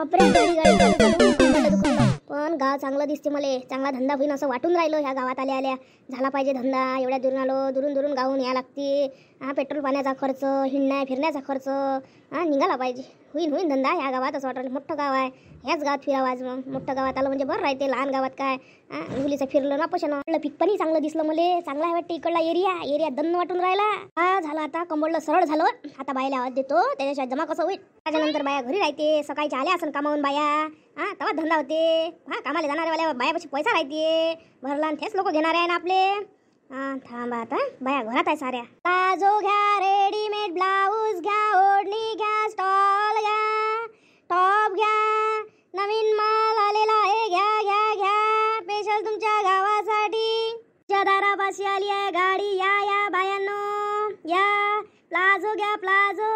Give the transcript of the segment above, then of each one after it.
बापरे गाडी गाडी दुखलं. पण गाव चांगलं दिसते मले, चांगला धंदा होईन असं वाटून राहिलो. ह्या गावात आल्या आल्या झाला पाहिजे धंदा. एवढ्या दुरून आलो, दुरून दुरून गावून या लागते. पेट्रोल पाण्याचा खर्च, हिंडण्या फिरण्याचा खर्च निघाला पाहिजे. होईन होईन धंदा ह्या गावात. असं वाटलं मोठं गाव आहे, ह्याच गावात फिरावं आज. मग मोठं गावात आलं म्हणजे बरं राहते. लहान गावात काय मुलीचं फिरलं ना पशन. पीक पण चांगलं दिसलं मले, चांगला आहे वाटते. इकडला एरिया दन्न वाटून राहिला. झाला आता कंबोडलं सरळ झालं. आता बायला आवाज देतो, त्याच्याशिवाय जमा कसं होईल. त्याच्यानंतर बाया घरी राहते, सकाळच्या आल्या असं कामावून बाया. तेव्हा धंदा होते. कामाला जाणाऱ्या बायापाशी पैसा राहते भरला, तेच लोक घेणार आहे ना आपले. थांबा आता बाया घरात आहे साऱ्या. प्लाझो घ्या, रेडीमेड ब्लाऊज घ्या, ओढणी घ्या, स्टॉल घ्या, टॉप घ्या, नवीन माल आलेला आहे घ्या घ्या घ्या, स्पेशल तुमच्या गावासाठी. दारापाशी आली आहे गाडी, या बायांनो या. प्लाझो घ्या प्लाझो,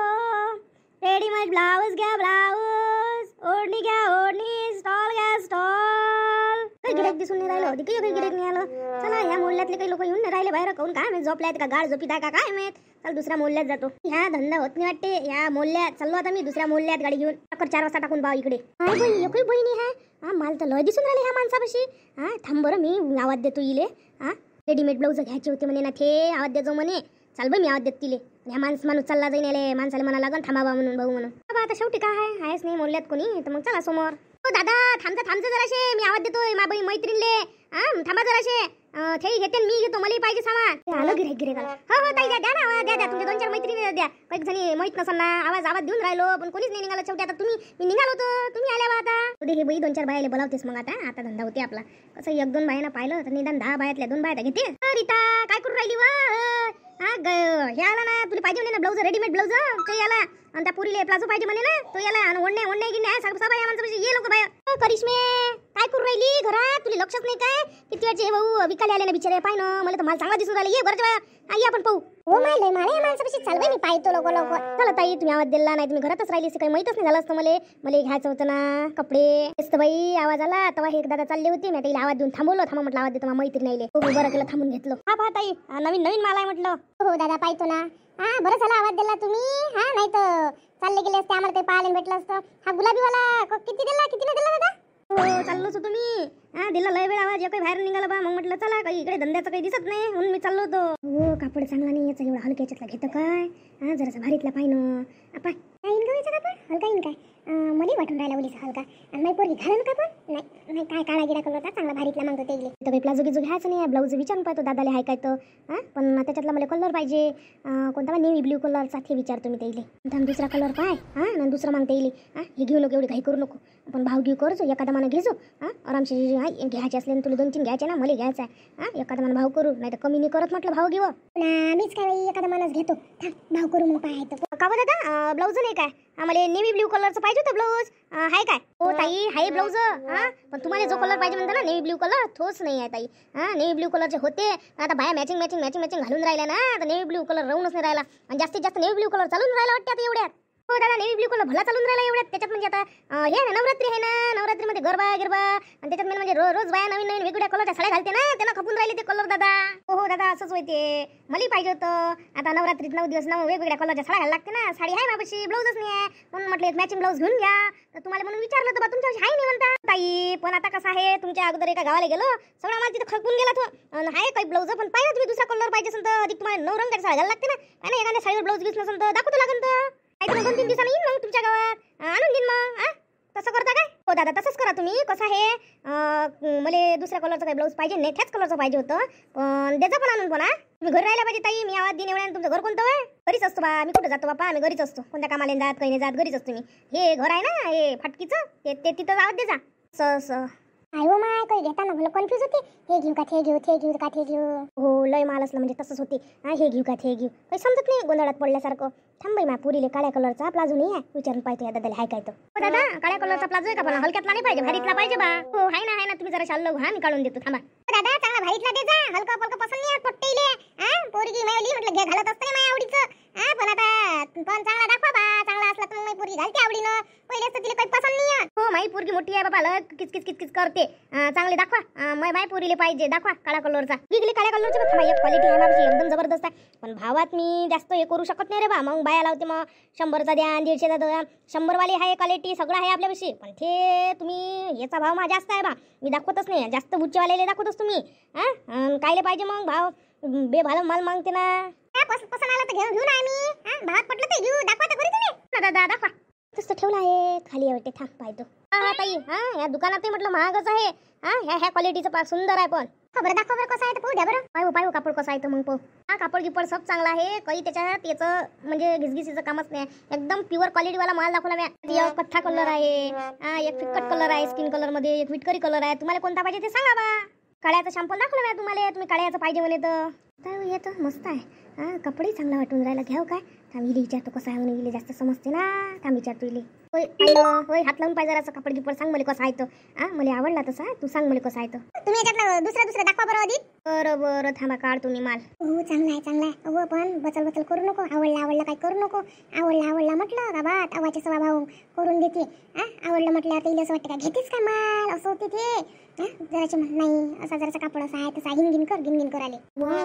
रेडीमेड ब्लाऊज घ्या ब्लाऊज, ओढणी घ्या ओढणी, स्टॉल घ्या स्टॉल. काही गिऱ्हाईक दिसून नाही राहिलं, काही गिऱ्हाईक नाही आलं. चला ह्या मोहल्ल्यातले काही लोक येऊन नाही राहिले बाहेर. काहून काय माहित, झोपले आहेत का, गाड झोपीत आहे का काय माहित. चल दुसऱ्या मोहल्ल्यात जातो. ह्या धंदा होत नाही वाटते. ह्या मोहल्ल्यात चाललो आता मी, दुसऱ्या मोहल्ल्यात गाडी घेऊन. 4 वाजता टाकून भाव इकडे. एकही बहिणी आहे. माल तर लय दिसून राहिले ह्या माणसापाशी. थांब बरं मी आवाज देतो इले. रेडीमेड ब्लाऊज घ्यायचे होते म्हणे ना, ते आवाज देतो म्हणे. चाल बाई मी आवाज देत तिले. ह्या माणूस चालला जाईन याले, माणसाला म्हणा लागन थांबा म्हणून भाऊ म्हणून. बाबा आता शेवटी काय आहेच नाही मोहल्ल्यात कोणी, तर मग चला समोर. हो दादा थांबचा जराशे, मी आवाज देतोय माझ्या मैत्रिणीले. थांबा जराशे, थेही घेते मी घेतो, मला पाहिजे सामान. आलं गिऱ्हाईक आलं. हो ताई द्या ना, द्या तुमच्या 2-4 मैत्रिणी द्या. काही जणी माहित नसल ना, आवाज देऊन राहिलो पण कोणीच नाही निघालं. शेवटी आता मी निघालो होतो, तुम्ही आल्या बा. आता हे बाई 2-4 बायाले बोलावतेस मग. आता धंदा होते आपला. कसं 1-2 बायांना पाहिलं तर निदान 10 बायातल्या 2 बाया घेते. रीता काय करून राहिली वा. हे आला ना, तुला पाहिजे म्हणे ना ब्लाऊज, रेडीमेड ब्लाऊज. ते आला आणि त्या पुरीले प्लाझो पाहिजे म्हणे ना, तो याला. आणि ओढणे गिण्या सगळ्या बाया माणसापाशी ये लोक बाया. करिश्मे काय करून राहिली घरात, तुला लक्षच नाही काय. किती वेळचे हे भाऊ विकायला आले ना बिचारे. पाय ना मला तर माल चांगला दिसून राहिला. ये बरं बाया, आई आपण पाहू. हो माले माणसापाशी चाल बाई, मी पाहतो लोक. चला ताई तुम्ही आवाज दिला नाही, तुम्ही घरातच राहिली. काही माहितच नाही झालं असतं मला घ्यायचं होतं ना कपडे. तेच बाई आवाज आला तेव्हा हे दादा चालले होते. मी तिला आवाज देऊन थांबवलं. थांबा म्हटलं आवाज देतो माझ्या मैत्रिणीले. हो बरं केलं थांबून घेतलं. पहा ताई नवीन माल आहे म्हटलं. हो दादा पाहतो ना. बरं झालं आवाज दिला तुम्ही. नाही तर चालले गेले असते, आम्हाला काही पाहायला भेटलं असतं. हा गुलाबीवाला किती दिला दादा. हो चाललोच होतो मी. दिला लय वेळ आवाज, काही बाहेर निघाला बा. मग म्हटलं चला काही इकडे धंद्याचं काही दिसत नाही म्हणून मी चाललो होतो. हो कापड चांगला नाही याचा, एवढा हलक्या याच्यातला घेतं काय. जरासा भारीतला पाय ना. काय इनकम कापड हलका येईन काय. मला वाटून राहिला ओलीचा हलका. आणि माझी पोरगी घालन का पण नाही काय काळा गिरा कलर होता, चांगला भारीतला मागतो ते. तर काही प्लाझो गिजो घ्यायचं नाही. ब्लाऊज विचारून पाहतो दादाले हाय काय तर. पण त्याच्यातला मला कलर पाहिजे. कोणता नेव्ही ब्ल्यू कलरचा ते विचारतो मी त्याला. दुसरा कलर पाय आणि दुसरा मागता येईल. हे घेऊ नको, एवढी घाई करू नको. आपण भाव घेऊ करतो, एखादा माना घेजो. आरामशी घ्यायचे असले तुला 2-3 घ्यायचे ना, मला घ्यायचा आहे. एखादा माना भाव करू, नाही तर कमी नाही करत म्हटलं भाव घेऊ. मीच काय एखादा मानच घेतो, भाव करू मग काय का बरं दादा. ब्लाऊज नाही काय आम्हाला नेव्ही ब्ल्यू कलरचं पाहिजे होतं ब्लाऊज. हाय काय. हो ताई हाय ब्लाऊज. पण तुम्हाला जो कलर पाहिजे म्हणता ना नेव्ही ब्ल्यू कलर, तोच नाही आहे ताई. नेव्ही ब्ल्यू कलरचे होते. आता बाया मॅचिंग घालून राहिल्या ना, तर नेव्ही ब्ल्यू कलर राहूनच नाही राहिला. आणि जास्तीत जास्त नेव्ही ब्ल्यू कलर चालून राहिला वाटते आता एवढ्यात. हो दादा नेव्ही ब्ल्यू कलर भला चालून राहिला एवढ्यात. त्याच्यात म्हणजे आता हे ना नवरात्री आहे ना, नवरात्रीमध्ये गरबा आणि त्याच्यात म्हणजे रोज बाया नवीन वेगवेगळ्या कलरच्या साड्या घालते ना, त्यांना खपून राहिले ते कलर दादा. हो दादा असंच होते. मला पाहिजे होतं. आता नवरात्रीत 9 दिवस 9 वेगवेगळ्या कलरच्या साड्या घालायला लागते ना. साडी आहे माझ्यापाशी, ब्लाऊजच नाही आहे. म्हणून म्हटलं एक मॅचिंग ब्लाऊज घेऊन घ्या. तर तुम्हाला म्हणून विचारलं तर बा तुमच्यापाशी आहे नाही म्हणता ताई. पण आता कसं आहे, तुमच्या अगोदर एका गावाला गेलो, सगळा माल तिथं खपून गेला तो. आहे काही ब्लाऊज पण पाहिजे तुम्ही दुसरा कलर पाहिजे असेल तर अधिक तुम्हाला 9 रंगाची साडी घालायला लागते ना. काय नाही एखाद्या साडीवर ब्लाऊज घेऊन नसेल तर दाखवतो लागेल तर. 2-3 दिवसांनी येईन मग तुमच्या गावात आणून देईन मग. तसं करता काय. हो दादा तसंच करा तुम्ही. कसं आहे मला दुसऱ्या कलरचं काही ब्लाऊज पाहिजे नाही, त्याच कलरचं पाहिजे होतं. पण त्याचं पण आणून पण. तुम्ही घरी राहायला पाहिजे ताई. मी आवाज देईन एवढ्या. तुमचं घर कोणतं आहे. घरीच असतो बा. मी कुठं जातो बापा, आम्ही घरीच असतो. कोणत्या कामाला जात काही नाही जात, घरीच असतो मी. हे घर आहे ना हे फाटकीचं, ते तिथं आवाज दे जा. आयो माय काही घेताना मला कन्फ्यूज होते. हे घेऊ का ते घेऊ, ते घेऊ का ते घेऊ. हो लय माल असलं म्हणजे तसंच होते. हे घेऊ का ते घेऊ, काही समजत नाही, गोंधळात पडल्यासारखं. थांबाई मा पुरीले काळ्या कलरचा प्लाझो नाही आहे, विचारून पाहतो या दादाला हाय काय तो. हो दादा काळ्या कलरचा प्लाझो आहे का, पण हलक्यातला नाही पाहिजे, भारीतला पाहिजे बा. हो हाय ना तुम्ही जरा शाल्लो मी काढून देतो थांबा. दादा चांगला भारीतला दे जा, हलका पलका पसंत नाही पट्टीले. पोरगी मायली म्हटलं घे घालत असते माझ्या आवडीचं. पण आता पण चांगला दाखवा बा. चांगला असला तर मग पोरगी घालते आवडीनं. पहिलेच तर तिला काही पसंत नाही. हो माई पोरगी मोठी आहे बाबा, लय किचकिच किचकिच करते. चांगले दाखवा, माई पोरीले पाहिजे, दाखवा काळा कलरचा. विकले काळ्या कलरची थांबा, एक क्वालिटी आहे माझी एकदम जबरदस्त आहे. पण भावात मी जास्त हे करू शकत नाही रे बा. मग बाया लावते, मग 100चा द्या, 150चा द्या. 100 वाली आहे क्वालिटी, सगळं आहे आपल्यापाशी. पण ते तुम्ही याचा भाव माझा जास्त आहे बा, मी दाखवतच नाही. जास्त बुच्चेवाल्याला दाखवतोच तुम्ही. कायले पाहिजे मग भाव? बेभाव माल मागते ना. पसंत आला तर घेऊन आम्ही. भावात पटलं ते घेऊ, दाखवा तर खरी तुम्ही. दादा दाखवा. तसं ठेवलं आहे खाली आवडते, थांब पाहतो. ताई, या दुकानात म्हटलं महागच आहे. ह्या क्वालिटीचं सुंदर आहे. पण खबर दाखवा बरं कसं आहे तर पाहू द्या बरं. पाहू कापड कसं आहे तर मग पाहू. कापड गिपड सब चांगला आहे. काही त्याच्यात याचं म्हणजे घिसघिसीचं कामच नाही. एकदम प्युअर क्वालिटीवाला माल दाखवला मी. एक कठ्ठा कलर आहे, एक फिक्कट कलर आहे स्किन कलर मध्ये, एक विटकरी कलर आहे. तुम्हाला कोणता पाहिजे ते सांगा बा. काळ्याचं शॅम्पल दाखवलं मी तुम्हाला, तुम्ही काळ्याचं पाहिजे म्हणे तर हे तर मस्त आहे. कपडे चांगला वाटून राहिला. घ्याव काय? थांब इले विचारतो कसं आहे म्हणून. इले जास्त समजते ना. थांब विचारतो इले. होय होय, हात लावून पाहिजे असं कपडे गिपड सांग मला कसं आहे तर. मला आवडला तसा, तू सांग मला कसं आहे तर. तुम्ही याच्यातलं दुसरं दाखवा बरं आधी. बरं थांबा, काढ तुम्ही माल. हो चांगला आहे. हो पण बचल करू नको. आवडला काय करू नको. आवडला म्हटलं का बा आवाचे सवा भाऊ करून देते. आवडलं म्हटलं आता इले असं वाटतं का घेतेस काय माल, असं होते ते. जराची नाही असा जराचा कापड असा आहे तसा गिनगिन कर आले.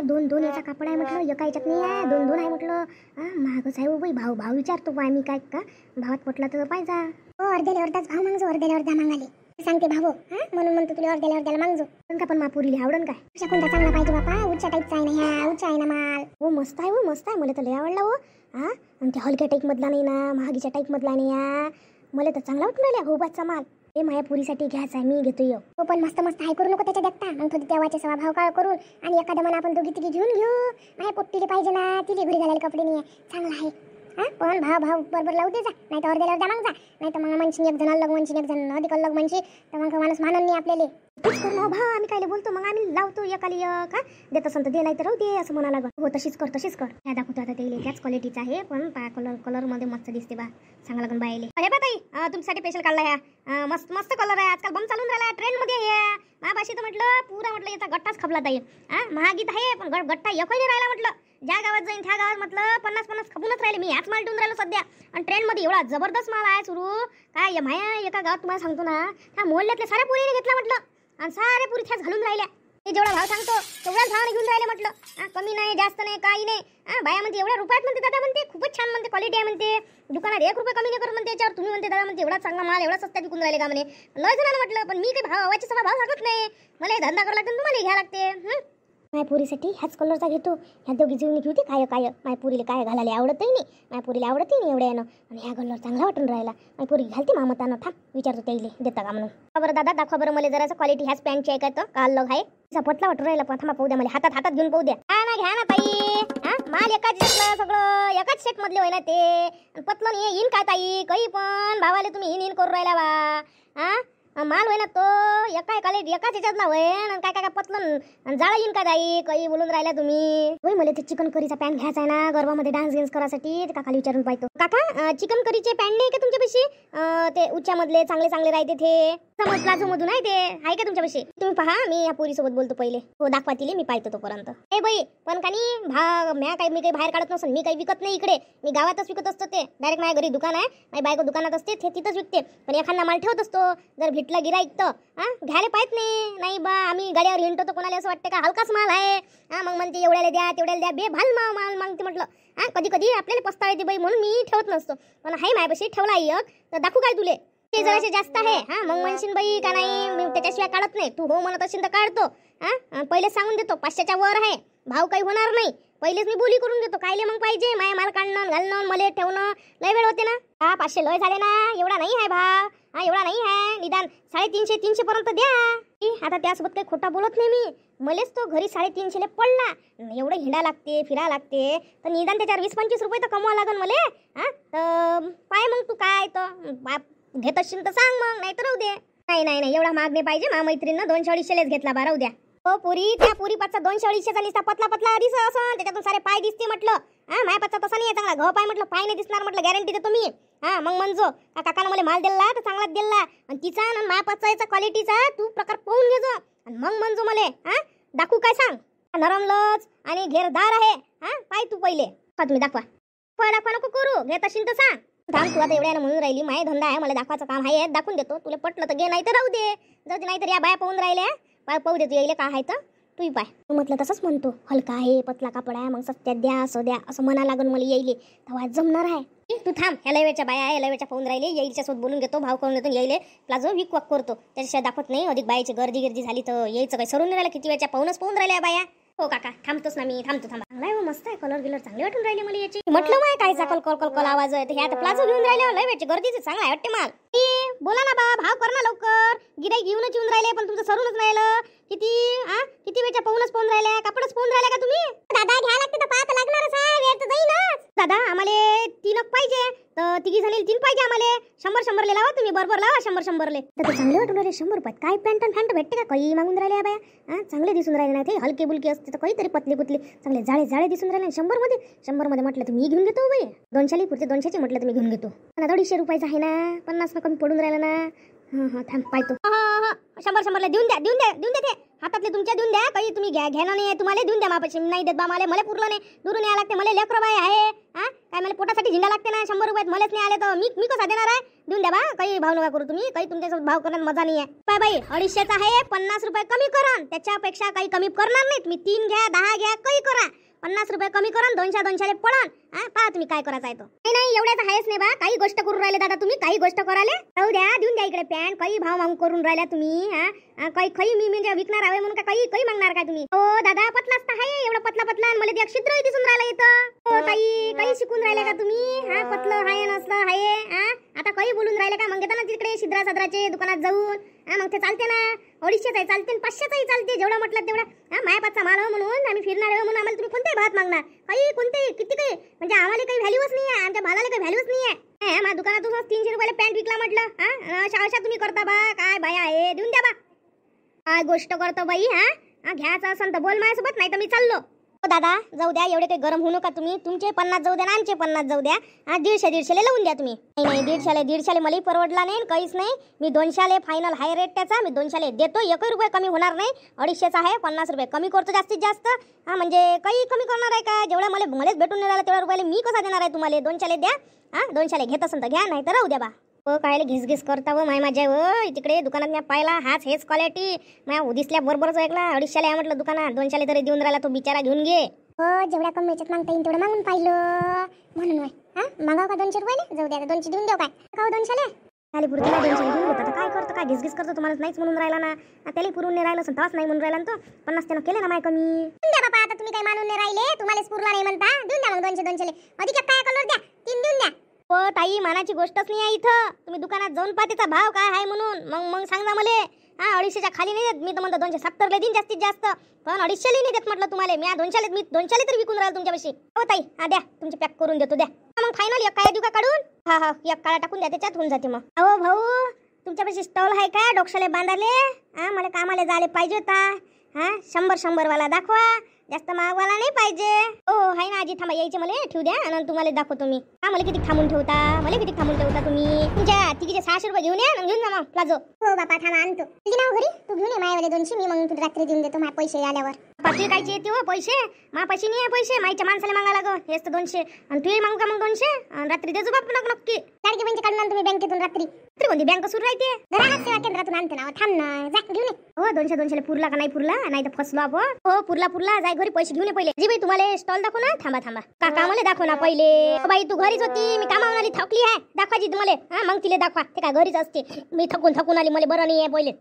दोन याचा कापड आहे म्हटलं, एका याच्यात नाही आहे, दोन आहे म्हटलं. महागच आहे बाई. भाव विचारतो बा मी काय का भावात पटला तर पाहिजे. अर्ध्याच भाव मागजो, अर्धा मागाले सांगते भाऊ. म्हणून म्हणतो तुला अर्ध्याला मागजो. पण का पण मापुरीले आवडन काय? अशा कोणता चांगला पाहिजे बापा? उच्चा टाईपचा आहे ना, ह्या उच्चा आहे ना माल. हो मस्त आहे. मला तर लय आवडला हो. आणि त्या हलक्या टाईप मधला नाही ना, महागीच्या टाईप मधला नाही. मला तर चांगला वाटून राहिला होबाचा माल. हे माझ्या पुरीसाठी घ्यायचा आहे, मी घेतो. हो पण मस्त हाय करू नको त्याच्या देखता. मग थोडी तेव्हाचे सवा भाव काळ करून आणि एखाद्या मना आपण दोघी तिघी घेऊन घेऊ. माझ्या पोट्टीले पाहिजे ना, तिथे घरी घालायला कपडे नाही आहे. चांगला आहे. पण भाव बरोबर लावू दे जा, नाही तर अर्ध्याला अर्ध्या मागजा. नाही तर मग म्हणशील एक जण अलग म्हणशील, एक जण अधिक अलग म्हणशील, तर मग माणूस मानन नाही आपल्याला. भाव आम्ही कायले बोलतो, मग आम्ही लावतो एकाली का देत असं तर दे, नाही तर राहू दे असं म्हणा लागत. हो तशीच कर. ह्या दाखवतो आता ते त्याच क्वालिटीचा आहे. पण कलर मध्ये मस्त दिसते बा, चांगला लागून बायले. अरे बा ताई, तुमच्यासाठी स्पेशल काढला ह्या. मस्त कलर आहे. आजकाल बम चालून राहिला ट्रेंड मध्ये. हे भाषेत म्हटलं पुरा म्हटलं याचा गट्टाच खपला ताई. महागीत आहे पण गट्टा एकही नाही राहिला म्हटलं. ज्या गावात जाईन त्या गावात म्हटलं 50 खपूनच राहिले. मी ह्याच माल ठेवून राहिलो सध्या. आणि ट्रेंड मध्ये एवढा जबरदस्त माल आहे सुरू काय. माया एका गावात तुम्हाला सांगतो ना, त्या मोहल्ल्यातल्या साऱ्या पुरीने घेतला म्हटलं. आणि सारे पुरी त्याच घालून राहिल्या. ते जेवढा भाव सांगतो तेवढ्याच भावाने घेऊन राहिले म्हटलं. कमी नाही जास्त नाही काही नाही. बाया म्हणते एवढ्या रुपयात म्हणते दादा, म्हणते खूपच छान म्हणते, क्वालिटी आहे म्हणते. दुकानात 1 रुपया कमी नाही करत म्हणते याच्यावर. तुम्ही म्हणते दादा म्हणते एवढा चांगला माल एवढा सस्ता विकून राहिले का म्हणे. लय जणांना म्हटलं, पण मी काही भावाचे सवा भाव सांगत नाही. मला हे धंदा करावा लागतो, तुम्हाला घ्या लागते. माझ्या पुरीसाठी ह्याच कलरचा घेतो. ह्या दोघी जीवनी घेऊ काय माझ्या पुरीला काय घालायला आवडतही नाही. माझ्या पुरीला आवडतही नाही एवढ्यानं. आणि ह्या कलर चांगला वाटून राहिला. माझी पुरी घालते मामतानं. थांब विचारतो त्याईले देता का म्हणून. बरं दादा दाखवा बरं मला जरासं क्वालिटी. ह्याच पॅन्टची आहे का तर का अलग आहे? तिचा पतला वाटून राहिला. पण थांबा पाहू द्या मला, हातात घेऊन पाहू द्या. घ्या ना ताई. माल एकाच सगळं एकाच सेट मधले होय ना ते. पतलं नाही येईन काय ताई काही पण भावाले तुम्ही इन करू राहिला बा. माल होय ना तो एकाच याच्यातला होय. काय पतलं जाळा येईन का ताई काही बोलून राहिला तुम्ही. होय मला ते चिकन करीचा पॅन्ट घ्यायचा आहे ना, गरबामध्ये डान्स करासाठी. ते काकाला विचारून पाहतो. काका चिकन करीचे पॅन्ट नाही का तुमच्यापाशी? ते उच्च्यामधले चांगले राहते ते समज प्लाझो मधून आहे ते आहे का तुमच्यापाशी? तुम्ही पहा, मी या पोरी सोबत बोलतो पहिले. हो दाखवा तिले, मी पाहतो तोपर्यंत. ए बाई पण का नाही मी काही बाहेर काढत नसून, मी काही विकत नाही इकडे. मी गावातच विकत असतो. ते डायरेक्ट माझ्या घरी दुकान आहे, माझी बायको दुकानात असते, ते तिथंच विकते. पण एखादा माल ठेवत असतो, जर भेटला गिराईक तर घ्यायला पाहिजे नाही बा. आम्ही गाड्यावर हिंडतो तर कोणाला असं वाटतं का हलकाच माल आहे. मग म्हणते एवढ्याला द्या तेवढ्याला द्या, बेभाल माल मागते म्हटलं. कधी आपल्याला पस्तावा येते बाई, म्हणून मी ठेवत नसतो. पण हाय माझ्यापाशी ठेवला एक तर दाखवू काय तुले? ते जरासे जास्त आहे. मग म्हणशील बाई का नाही मी त्याच्याशिवाय काढत नाही. तू हो म्हणत असेल तर काढतो. पहिले सांगून देतो 500च्या वर आहे, भाव काही होणार नाही. पहिलेच मी बोली करून देतो. कायले मग पाहिजे माया माल काढणं घालणं मला ठेवणं लय वेळ होते ना. 500 लय झाले ना, एवढा नाही आहे भाव. एवढा नाही आहे, निदान 350 पर्यंत द्या. आता त्यासोबत काही खोटा बोलत नाही मी. मलेच तो घरी 350 पडला. एवढं हिंडा लागते फिरा लागते तर निदान त्याच्यावर 20-25 रुपये तर कमवा लागन मले. पाय मग तू काय तर घेत असशील तर सांग, मग नाही तर राहू दे. नाही एवढा महाग नाही पाहिजे. माझ्या मैत्रीनं 200-250 घेतला बा, राहू द्या. हो पुरी त्या पुरी पाचचा 200-250चा निसता पतला दिस असं त्याच्यातून सारे पाय दिसते म्हटलं. माझ्या पाचचा तसा नाही आहे चांगला. पाय म्हटलं पाय नाही दिसणार म्हटलं, गॅरंटी देतो मी. मग म्हणजो काकानं मला माल दिला तर चांगलाच दिला. आणि तिचा आणि माझ्या पाचचा याचा क्वालिटीचा तू प्रकार पाहून घेजो. आणि मग म्हणजो मला दाखवू काय सांग. नरम लच आणि घेरदार आहे. पाय तू पहिले तुम्ही दाखवा. दाखवा नको करू, घेत असेल तर सांग. थांब, तू आता एवढ्यानं म्हणून राहिली माय धंदा आहे, मला दाखवायचं काम आहे, दाखवून देतो. तुला पटलं तर घे, नाही तर राहू दे. जाऊ दे, नाही तर या बाया पाहून राहिल्या, पाहू देतो यायले काय आहे तर तूही पाय. तू म्हटलं तसंच म्हणतो, हलका आहे, पतला कापड आहे, मग सत्यात द्या असं द्या असं म्हणा लागून मला येईले तेव्हा जमणार आहे. तू थांब, ह्याला बाया आहे, ह्याला पाहून राहिले, येईच्या सोबत बोलून घेतो, भाव करून देतो, येईले प्लाझो विक वाक करतो, त्याच्याशिवाय दाखवत नाही. अधिक बायाची गर्दी झाली तर यायचं काही सरून राहिलं, किती वेळच्या पाहून राहिल्या बाया. हो काका, थांबतोच ना मी, थांबतो. चांगला आहे, मस्त आहे, कलर गिलर चांगले वाटून राहिले मला याची. म्हटलं माय कायचा कल आवाज आहे, ह्या प्लाझो घेऊन राहिले, लय वेळची गर्दीचे चांगला आहे वाटते माल. बोला ना बा, भाव कर ना लवकर, गिराईक घेऊनच येऊन राहिले पण तुमचं सरूनच राहिलं. किती वेळच्या पाहून राहिल्या, कापडच पाहून राहिल्या का तुम्ही? दादा घ्या लागते तर पाहत लागणारच आहे, वेळ तर जाईनच. दादा आम्हाला 3 पाहिजे, तर तिघी जणी 3 पाहिजे आम्हाला. 100 लावा तुम्ही, बरोबर लावा 100 तर चांगले वाटून राहिले. 100 रुपयात काय पॅन्ट फॅन्ट भेटते का? काही मागून राहिले बाया. चांगले दिसून राहिले नाही, ते हलके बुलके असते तर काहीतरी पतली चांगले जाळे दिसून राहिले. 100 मध्ये म्हटलं तर मी घेऊन घेतो बाई. 200 पुढचे 200चे म्हटलं तर मी घेऊन घेतो. 250 रुपयाचा आहे ना, 50 कमी पडून राहिला ना. थांब पाहतो. 100 देऊन द्या ते हातातले तुमच्या देऊन द्या. काही तुम्ही घ्या नाही, तुम्हाला देऊन द्या. मापाशी नाही देत बा, मला पुरलं नाही, दुरून यायला लागते, मला लेकरं बाय आहे. काय मला पोटासाठी झिंडा लागते ना. 100 रुपयात मलाच नाही आले तर मी कसा देणार आहे? देऊन द्या बा, काही भाव नका करू तुम्ही, काही तुमच्यासोबत भाव करण्यात मजा नाही आहे. बाई 250चा आहे, 50 रुपये कमी करा, त्याच्यापेक्षा काही कमी करणार नाहीत मी. 3 घ्या, 10 घ्या, काही करा, 50 रुपये कमी करा, 200 पडन. पहा तुम्ही काय करायचं आहे तो. नाही एवढ्याच आहेच नाही बा, काही गोष्ट करून राहिले दादा तुम्ही, काही गोष्ट कराले. राहू द्या, देऊन द्या इकडे पॅन्ट. काही भाव मागून करून राहिल्या तुम्ही. काही मी म्हणजे विकणार आहे म्हणून काही मागणार काय तुम्ही? हो दादा, पतलाच तर आहे, एवढा पतला आणि मला ते छिद्र दिसून राहिलं इथं. हो ताई, काही शिकून राहिले का तुम्ही? पतलं आहे नसलं आहे. आता काही बोलून राहिले का? मग घेता ना तिकडे छिद्रा सदराचे दुकानात जाऊन. मग ते चालते ना. 250च चालते, 500च चालते, जेवढा म्हटलं तेवढा. मायापाचा माल म्हणून आम्ही फिरणार आहे म्हणून आम्हाला तुम्ही कोणते भात मागणार? काही कोणते किती काही म्हणजे आम्हाला काही व्हॅल्यूच नाही आहे, आमच्या भालाला काही व्हॅल्यूच नाही आहे. माझ्या दुकानातून 300 रुपयाला पॅन्ट विकला म्हटलं. अशा तुम्ही करता बा, काय बाया आहे, देऊन द्या बा. काय गोष्ट करतो बाई? घ्यायचं असं तर बोल माझ्यासोबत, नाही तर मी चाललो. हो दादा जाऊ द्या, एवढे काही गरम होऊ नका तुम्ही. तुमचे 50 जाऊ द्या, आमचे 50 जाऊ द्या. 150 लावून द्या तुम्ही. नाही 150 मलाही परवडला नाही, काहीच नाही. मी 200 फायनल हाय रेट त्याचा, मी 200 देतो. 1 रुपये कमी होणार नाही. 250चा आहे, 50 रुपये कमी करतो जास्तीत जास्त. म्हणजे काही कमी करणार आहे का? जेवढा मलाच भेटून नाही राहिला तेवढ्या रुपयाला मी कसा देणार आहे तुम्हाला? 200 द्या. 200 घेत असेल तर घ्या, नाही तर राहू द्या बा. हो कायले घिसघिस करता व माय माझ्या तिकडे दुकानात मी पाहिला हेच क्वालिटी माझ्या दिसल्या बरोबरच ऐकला. 250 आहे म्हटलं दुकानात, 200 तरी देऊन राहिला तो बिचारा. घेऊन घे. हो जेवढ्या कमी याच्यात मागता येईल तेवढं मागून पाहिलं म्हणून. मागाव का 200 रुपये? जाऊ द्या, 200 देऊन देऊ काय? का 200 खाली पुरते 200 घेऊन घेतात. काय करतो, काय घिसघिस करतो? तुम्हाला नाहीच म्हणून राहिला ना, त्याला पुरून नाही राहिलं असं तास नाही म्हणून राहिला ना तो. 50 त्यानं केलं ना माय कमी. देऊन द्या बाबा, आता तुम्ही काही मानून नाही राहिले, तुम्हालाच पुरला नाही म्हणता. देऊन द्या मग 200 अधिक काय कलर द्या, 3 देऊन द्या. हो ताई, मानाची गोष्टच नाही आहे इथं. तुम्ही दुकानात जाऊन पहा त्याचा भाव काय आहे म्हणून, मग सांगा मला. 250च्या खाली नाही देत मी तर म्हणतो. 270 देईन जास्तीत जास्त, पण 250 नाही देत म्हटलं तुम्हाला. मी 200 तरी विकून राहिलो तुमच्यापाशी. हो ताई, द्या, तुमचे पॅक करून देतो, द्या. मग फायनल एक काय देऊ का काढून? एक काळा टाकून द्या, त्याच्यात होऊन जाते मग. अहो भाऊ, तुमच्यापाशी स्टॉल आहे का डोक्याला बांधाले? मला कामाला जायला पाहिजे होता. 100 वाला दाखवा, जास्त महागवाला नाही पाहिजे. हो आहे ना आजी, थांबा यायचे मला ठेवू द्या आणि तुम्हाला दाखवतो मी. मला किती थांबून ठेवता तुम्ही? तुमच्या तिकीचे 600 रुपये घेऊन या, घेऊन जा मग प्लाझो. हो बापा थांबा, आणतो. तुझी नाव घरी, तू घेऊन ये माझ्यावाले 200, मी मग रात्री देऊन देतो माझे पैसे आल्यावर. पाठी कायचे येते हो पैसे? मापाशी नाही आहे पैसे, माईच्या माणसाला मागा लागो. हेच तर 200 आणि तू मागू का मग 200? आणि रात्री देजो बाप नक्की. लाडके म्हणजे काढून तुम्ही बँकेतून रात्री कोणती बँक सुरू राहते? ग्राहक सेवा केंद्रातून आणते ना. थांब ना, जा घेऊन ये. हो 200 पुरला का नाही पुरला? नाही तर फसलो आपण. हो पुरला, जाय घरी पैसे घेऊन ये पहिले. जी बाई तुम्हाला स्टॉल दाखव ना. थांबा काका मला दाखव ना पहिले. बाई तू घरीच होती, मी कामावून आली, थकली आहे. दाखवायची तुम्हाला. मग तिला दाखवा, ते काय घरीच असते. मी थकून आली, मला बरं नाही आहे पहिले.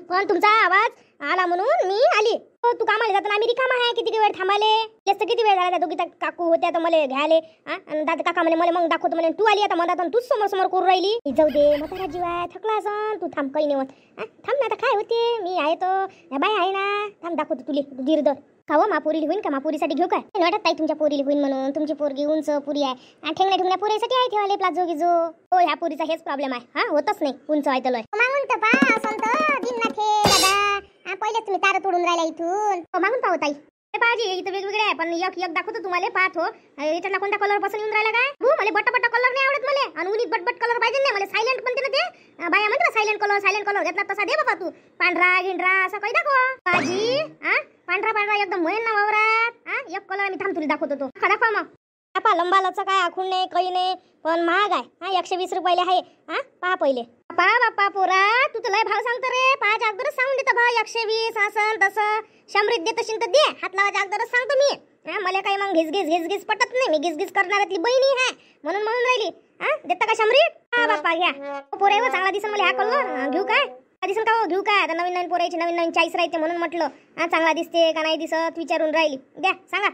पण तुमचा आवाज आला म्हणून मी आली. हो तू कामाला जाताना आम्ही रिकामा आहे, किती वेळ थांबाले? जास्त किती वेळ झाला? त्या दोघी काकू होत्या तर मला घ्याले. आणि दादा काका म्हणे मला मग दाखवतो म्हणे. तू आली आता मधात, तूच समोर करून राहिली. जाऊ दे, म्हातारा जीव आहे, थकला असं. तू थांब, काही नाही होत. थांब ना, आता काय होते, मी आहे तो बाय आहे ना. थांब दाखवतो तुले गिरदर. का हो मापुरीला होईन का? मापुरीसाठी घेऊ काय? वाटत ताई तुमच्या पोरीला होईन म्हणून. तुमची पोरगी उंच पुरी आहे. ठेंगण्या पोरीसाठी आहे ठेवाले प्लाझो गिजो. हो ह्या पोरीचा हेच प्रॉब्लेम आहे. होतच नाही उंच आहे तर. मागून तर पहा असंत दिन ना थे दादा. पहिले तुम्ही तार तोडून राहिला इथून. मागून पाहू ताई. पाहिजे इथं वेगवेगळे आहे, पण एक दाखवतो तुम्हाला. पाहतो याच्यातला कोणता कलर पसंत येऊन राहिला काय? मला बट्टा कलर नाही आवडत मला. आणि उन्हीत बटबट कलर पाहिजे नाही मला. सायलेंट पण ते बाया म्हणतात सायलेंट कलर घेतला तसा दे बाबा तू. पांढरा गिंढरा असं काही दाखव बाजी. पांढरा एकदम म्हण ना वावरात. एक कलर मी थांब तुला दाखवतो तो. दाखवा मग. आपा लंबालाचं काय आखून नाही काही नाही, पण महाग आहे हा. 120 रुपयाले आहे हा. पहा पहिले बापा पोरा, तू तर लय भाव सांगतो रे. पाच अगोदरच सांगून देतो भाव. 120 असं तसं. शंभरीत देत असेल तर दे. हात लावायच्या अगोदरच सांगतो मी. मला काही मग घिस पटत नाही. मी घिस करणाऱ्यातली बहिणी आहे म्हणून राहिली. देता का शंभरीत? बापा घ्या. पोरे व चांगला दिसन मला हा कल्लो. घेऊ काय दिसन का? घेऊ काय? आता नवीन पोरायची नवीन चॉईस राहते म्हणून म्हटलं चांगला दिसते का नाही दिसत विचारून राहिली. द्या सांगा.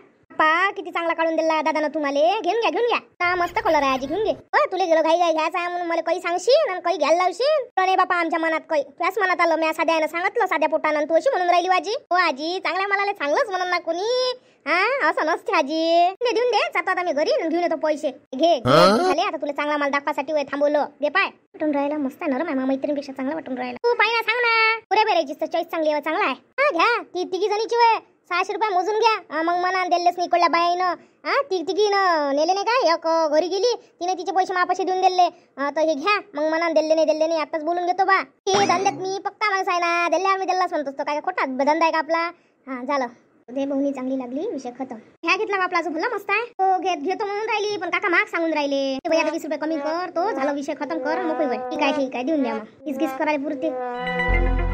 किती चांगला काढून दिला दादानं तुम्हाला. घेऊन घ्या. मस्त कलर आहे आजी. घेऊन घे. तुला गेलो घाई घ्यायचा आहे म्हणून मला काही सांगशील आणि काही घ्यायला लावशील. नाही बापा आमच्या मनात काही. त्याच मनात आलं. मी साध्यानं सांगितलं साध्या पोटानं. तू अशी म्हणून राहिली आजी. हो आजी चांगल्या मला चांगलंच म्हणून ना कोणी. असं नसते आजी. देऊन दे. जातो आता मी घरी घेऊन येतो पैसे. घे झाले. आता तुला चांगला मला दाखवासाठी थांबवलं. दे पाय. वाटून राहिला मस्त आहे. नरम आहे. मैत्रिणीपेक्षा चांगला वाटून राहिला. तू पाय ना सांग ना. पुऱ्या बेरायची चॉईस चांगली आहे. चांगला आहे. घ्या. ती तिघी जणीची वय 600 रुपये मोजून घ्या. मग मना दिलेच निकडल्या बाईनं. तिघीनं नेले नाही काय. एक घरी गेली तिने तिचे पैसे मापाशी देऊन दिले. तर हे घ्या. मग मना दिले नाही आताच बोलून घेतो बा. हे धंद्यात मी पक्का माणूस आहे ना. दिले आम्ही दिलाच म्हणतो. काय खोटा धंदा आहे का आपला? झालं. दे बहुनी चांगली लागली. विषय खतम. ह्या घेतला आपला जो भला मस्त आहे. तो घेतो म्हणून राहिली पण काका महाग सांगून राहिले. ते आता 20 रुपये कमी कर. तो झाला विषय खतम कर. मोकळी ठीक आहे देऊन द्या. मग घिस करायला पुरते.